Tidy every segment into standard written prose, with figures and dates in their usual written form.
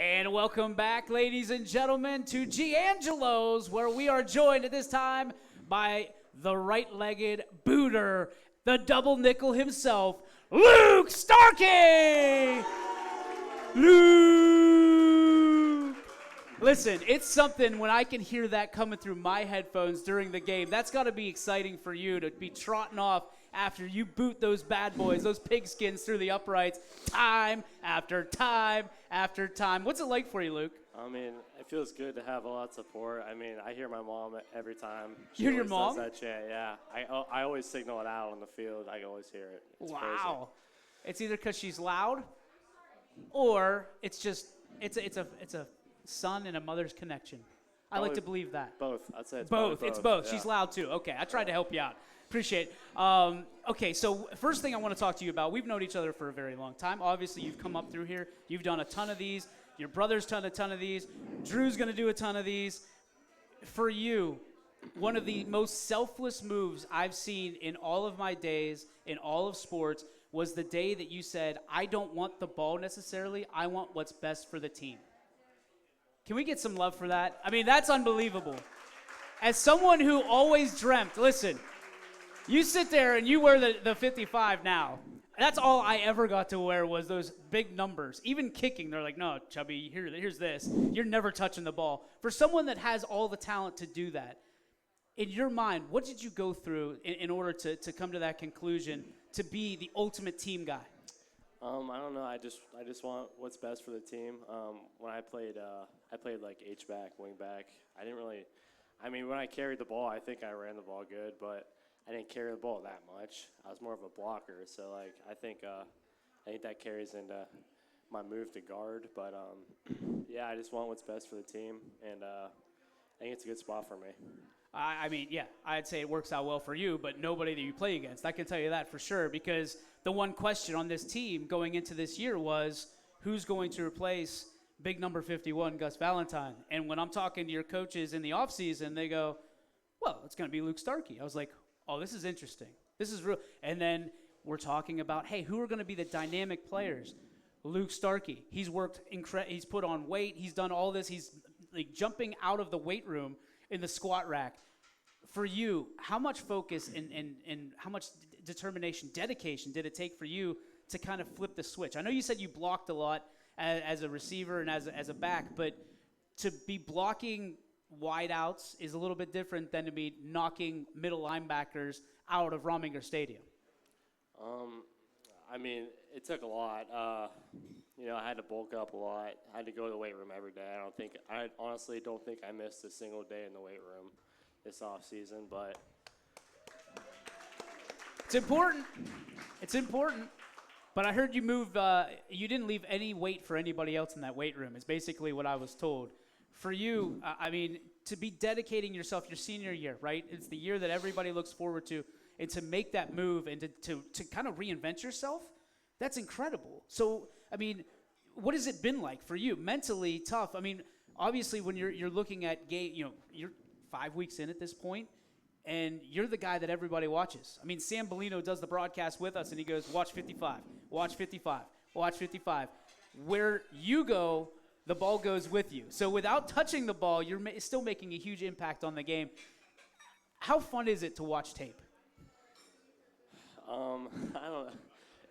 And welcome back, ladies and gentlemen, to Giangelo's, where we are joined at this time by the right-legged booter, the double nickel himself, Luke Starkey! Luke! Listen, it's something when I can hear that coming through my headphones during the game. That's got to be exciting for you to be trotting off after you boot those bad boys, those pigskins through the uprights, time after time after time. What's it like for you, Luke? I mean, it feels good to have a lot of support. I mean, I hear my mom every time. You hear your mom? Does that chant, yeah. I always signal it out on the field. I can always hear it. It's wow. crazy. It's either because she's loud, or it's just it's a son and a mother's connection. I like to believe that. Both. I'd say it's both. It's both. Yeah. She's loud too. Okay, I tried to help you out. Appreciate it. Okay, so first thing I want to talk to you about, we've known each other for a very long time. Obviously, you've come up through here. You've done a ton of these. Your brother's done a ton of these. Drew's going to do a ton of these. For you, one of the most selfless moves I've seen in all of my days, in all of sports, was the day that you said, I don't want the ball necessarily. I want what's best for the team. Can we get some love for that? I mean, that's unbelievable. As someone who always dreamt, listen, you sit there and you wear the 55 now. That's all I ever got to wear was those big numbers. Even kicking, they're like, no, Chubby, here's this. You're never touching the ball. For someone that has all the talent to do that, in your mind, what did you go through in order to come to that conclusion to be the ultimate team guy? I don't know. I just want what's best for the team. When I played like H-back, wing-back. I didn't really – I mean, when I carried the ball, I think I ran the ball good, but – I didn't carry the ball that much. I was more of a blocker, so like I think that carries into my move to guard. But yeah, I just want what's best for the team, and I think it's a good spot for me. I mean, yeah, I'd say it works out well for you, but nobody that you play against. I can tell you that for sure, because the one question on this team going into this year was who's going to replace big number 51, Gus Valentine. And when I'm talking to your coaches in the offseason, they go, well, it's going to be Luke Starkey. I was like, oh, this is interesting. This is real. And then we're talking about, hey, who are going to be the dynamic players? Luke Starkey. He's worked he's put on weight. He's done all this. He's like jumping out of the weight room in the squat rack. For you, how much focus and how much determination, dedication did it take for you to kind of flip the switch? I know you said you blocked a lot as a receiver and as a back, but to be blocking wideouts is a little bit different than to be knocking middle linebackers out of Rominger Stadium. I mean, it took a lot. I had to bulk up a lot. I had to go to the weight room every day. I honestly don't think I missed a single day in the weight room this off season, but it's important. It's important. But I heard you move. You didn't leave any weight for anybody else in that weight room. Is basically what I was told. For you, I mean, to be dedicating yourself your senior year, right? It's the year that everybody looks forward to, and to make that move and to kind of reinvent yourself, that's incredible. So, I mean, what has it been like for you? Mentally tough. I mean, obviously when you're looking at you're 5 weeks in at this point, and you're the guy that everybody watches. I mean, Sam Bellino does the broadcast with us, and he goes, watch 55, watch 55, watch 55. Where you go, the ball goes with you. So without touching the ball, you're still making a huge impact on the game. How fun is it to watch tape? I don't know.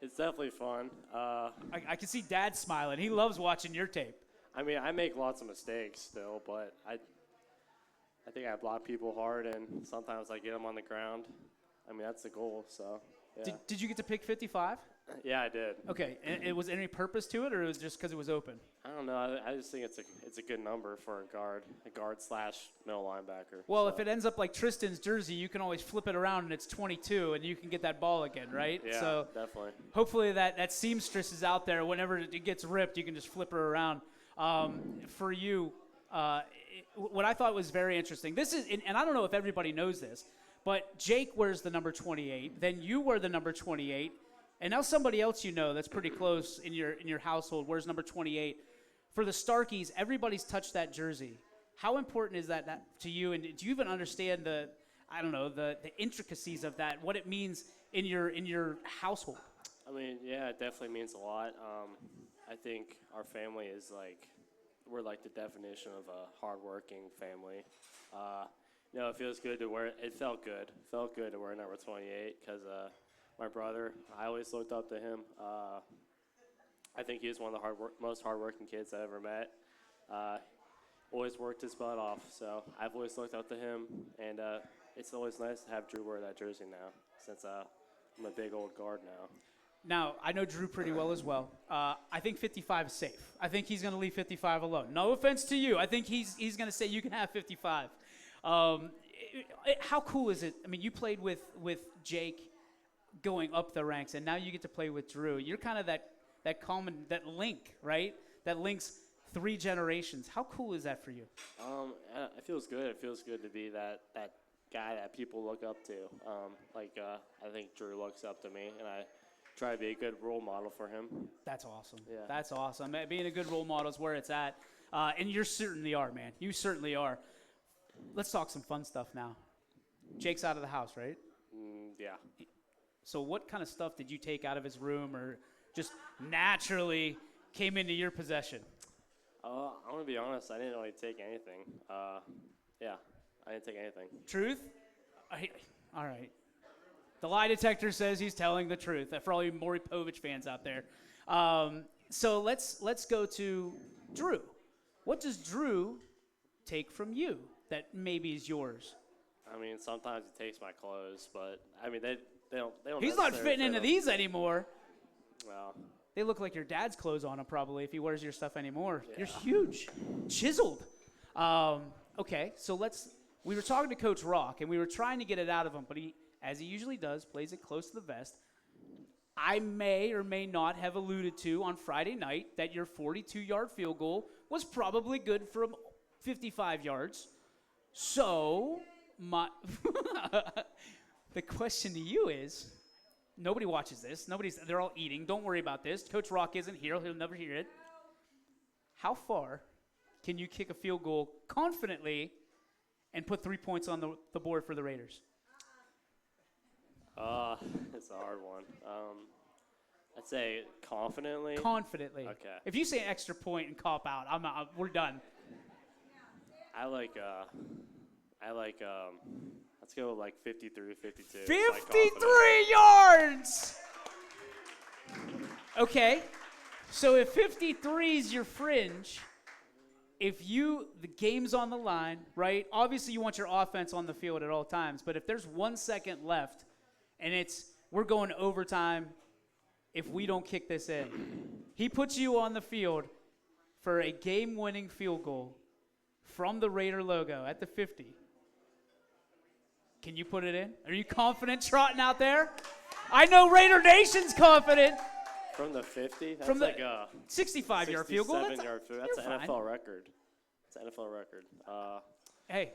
It's definitely fun. I can see Dad smiling. He loves watching your tape. I mean, I make lots of mistakes still, but I think I block people hard, and sometimes I get them on the ground. I mean, that's the goal, so, yeah. Did you get to pick 55? Yeah, I did. Okay, and was there any purpose to it, or it was just because it was open? I don't know. I just think it's a good number for a guard / middle linebacker. Well, so. If it ends up like Tristan's jersey, you can always flip it around and it's 22, and you can get that ball again, right? Yeah, so definitely. Hopefully that seamstress is out there. Whenever it gets ripped, you can just flip her around. For you, what I thought was very interesting. This is, and I don't know if everybody knows this, but Jake wears the number 28. Then you wear the number 28. And now somebody else you know that's pretty close in your household wears number 28. For the Starkeys, everybody's touched that jersey. How important is that to you? And do you even understand the intricacies of that, what it means in your household? I mean, yeah, it definitely means a lot. I think our family is like we're like the definition of a hardworking family. It feels good to wear. It felt good. Felt good to wear number 28 because my brother. I always looked up to him. I think he was one of the most hardworking kids I ever met. Always worked his butt off. So I've always looked up to him, and it's always nice to have Drew wear that jersey now, since I'm a big old guard now. Now, I know Drew pretty well as well. I think 55 is safe. I think he's going to leave 55 alone. No offense to you. I think he's going to say you can have 55. How cool is it? I mean, you played with Jake going up the ranks, and now you get to play with Drew. You're kind of that link, right? That links 3 generations. How cool is that for you? It feels good. It feels good to be that guy that people look up to. I think Drew looks up to me, and I try to be a good role model for him. That's awesome. Yeah. That's awesome. Being a good role model is where it's at. And you certainly are, man. You certainly are. Let's talk some fun stuff now. Jake's out of the house, right? Yeah. So what kind of stuff did you take out of his room or just naturally came into your possession? I'm going to be honest. I didn't really take anything. I didn't take anything. Truth? All right. The lie detector says he's telling the truth. For all you Maury Povich fans out there. So let's go to Drew. What does Drew take from you that maybe is yours? I mean, sometimes he takes my clothes, but I mean they don't. He's not fitting into these anymore. Well, they look like your dad's clothes on him probably if he wears your stuff anymore. Yeah. You're huge, chiseled. Okay, so we were talking to Coach Rock, and we were trying to get it out of him, but he, as he usually does, plays it close to the vest. I may or may not have alluded to on Friday night that your 42-yard field goal was probably good from 55 yards. So the question to you is, nobody watches this. They're all eating. Don't worry about this. Coach Rock isn't here. He'll never hear it. How far can you kick a field goal confidently and put 3 points on the board for the Raiders? It's a hard one. I'd say confidently. Confidently. Okay. If you say an extra point and cop out, we're done. Let's go with 53, 52. 53 yards! Okay. So if 53 is your fringe, the game's on the line, right? Obviously you want your offense on the field at all times, but if there's 1 second left and we're going to overtime if we don't kick this in, he puts you on the field for a game-winning field goal from the Raider logo at the 50. Can you put it in? Are you confident trotting out there? I know Raider Nation's confident. From the 50? That's from the like a 65-yard field goal. That's an NFL record. It's an NFL record. Hey,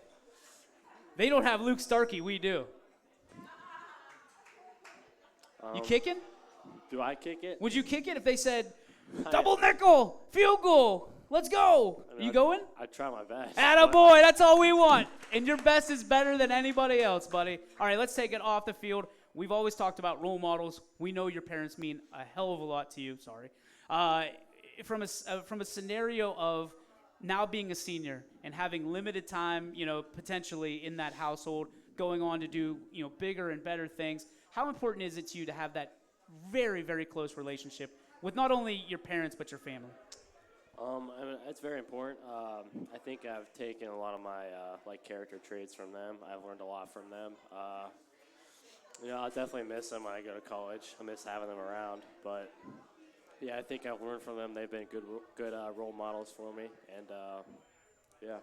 they don't have Luke Starkey. We do. You kicking? Do I kick it? Would you kick it if they said, double nickel, field goal, let's go? You going? I'd try my best. Attaboy, that's all we want. And your best is better than anybody else, buddy. All right, let's take it off the field. We've always talked about role models. We know your parents mean a hell of a lot to you. Sorry. From a scenario of now being a senior and having limited time, potentially in that household, going on to do, bigger and better things, how important is it to you to have that very, very close relationship with not only your parents but your family? It's very important. I think I've taken a lot of my character traits from them. I've learned a lot from them. I'll definitely miss them when I go to college. I miss having them around. But yeah, I think I've learned from them. They've been good role models for me. And yeah.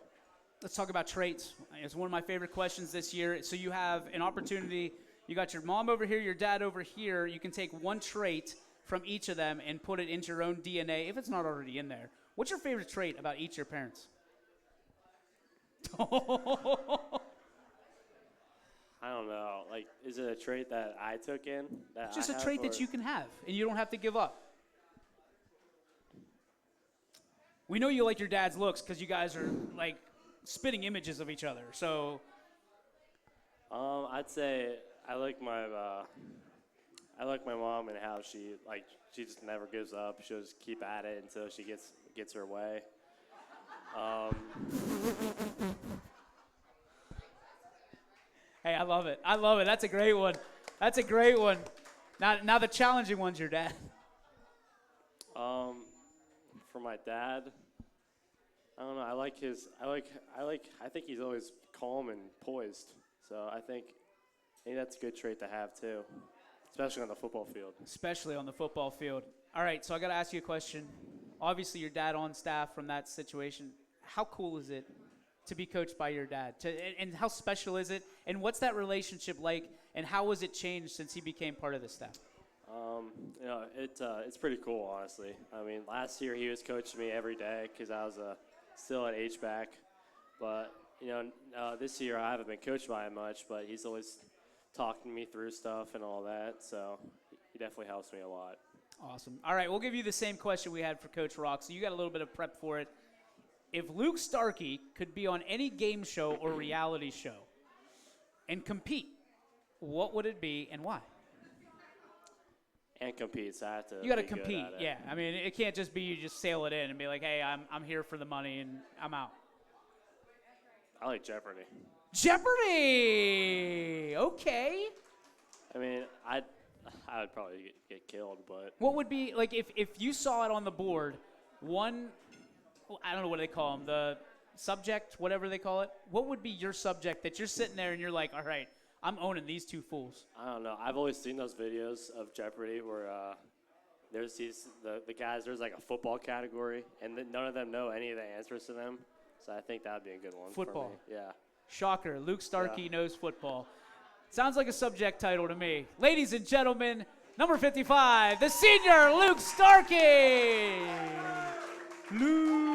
Let's talk about traits. It's one of my favorite questions this year. So you have an opportunity. You got your mom over here, your dad over here. You can take one trait from each of them and put it into your own DNA if it's not already in there. What's your favorite trait about each of your parents? I don't know. Is it a trait that I took in? It's just a trait that you can have, and you don't have to give up. We know you like your dad's looks because you guys are spitting images of each other. So, I'd say I like my mom and how she just never gives up. She'll just keep at it until she gets her way. Um, Hey, I love it. I love it. That's a great one. That's a great one. Now the challenging one's your dad. for my dad, I don't know. I think he's always calm and poised. So I think that's a good trait to have too, especially on the football field. Especially on the football field. All right, so I got to ask you a question. Obviously, your dad on staff from that situation. How cool is it to be coached by your dad? And how special is it? And what's that relationship like? And how has it changed since he became part of the staff? It's pretty cool, honestly. I mean, last year he was coaching me every day because I was still at H-back. But, this year I haven't been coached by him much, but he's always talking me through stuff and all that. So he definitely helps me a lot. Awesome. All right, we'll give you the same question we had for Coach Rock, so you got a little bit of prep for it. If Luke Starkey could be on any game show or reality show and compete, what would it be and why? And compete, so I have to. You got to be good compete, at it. yeah. I mean, it can't just be you just sail it in and be like, hey, I'm here for the money and I'm out. I like Jeopardy. Jeopardy! Okay. I mean, I would probably get killed, but What would be, like, if you saw it on the board, I don't know what they call them, the subject, whatever they call it, what would be your subject that you're sitting there and you're like, all right, I'm owning these two fools? I don't know. I've always seen those videos of Jeopardy where there's the guys, there's like a football category, and none of them know any of the answers to them. So I think that would be a good one Football. for me. Yeah. Shocker, Luke Starkey Yeah. knows football. Sounds like a subject title to me. Ladies and gentlemen, number 55, the senior Luke Starkey. Luke.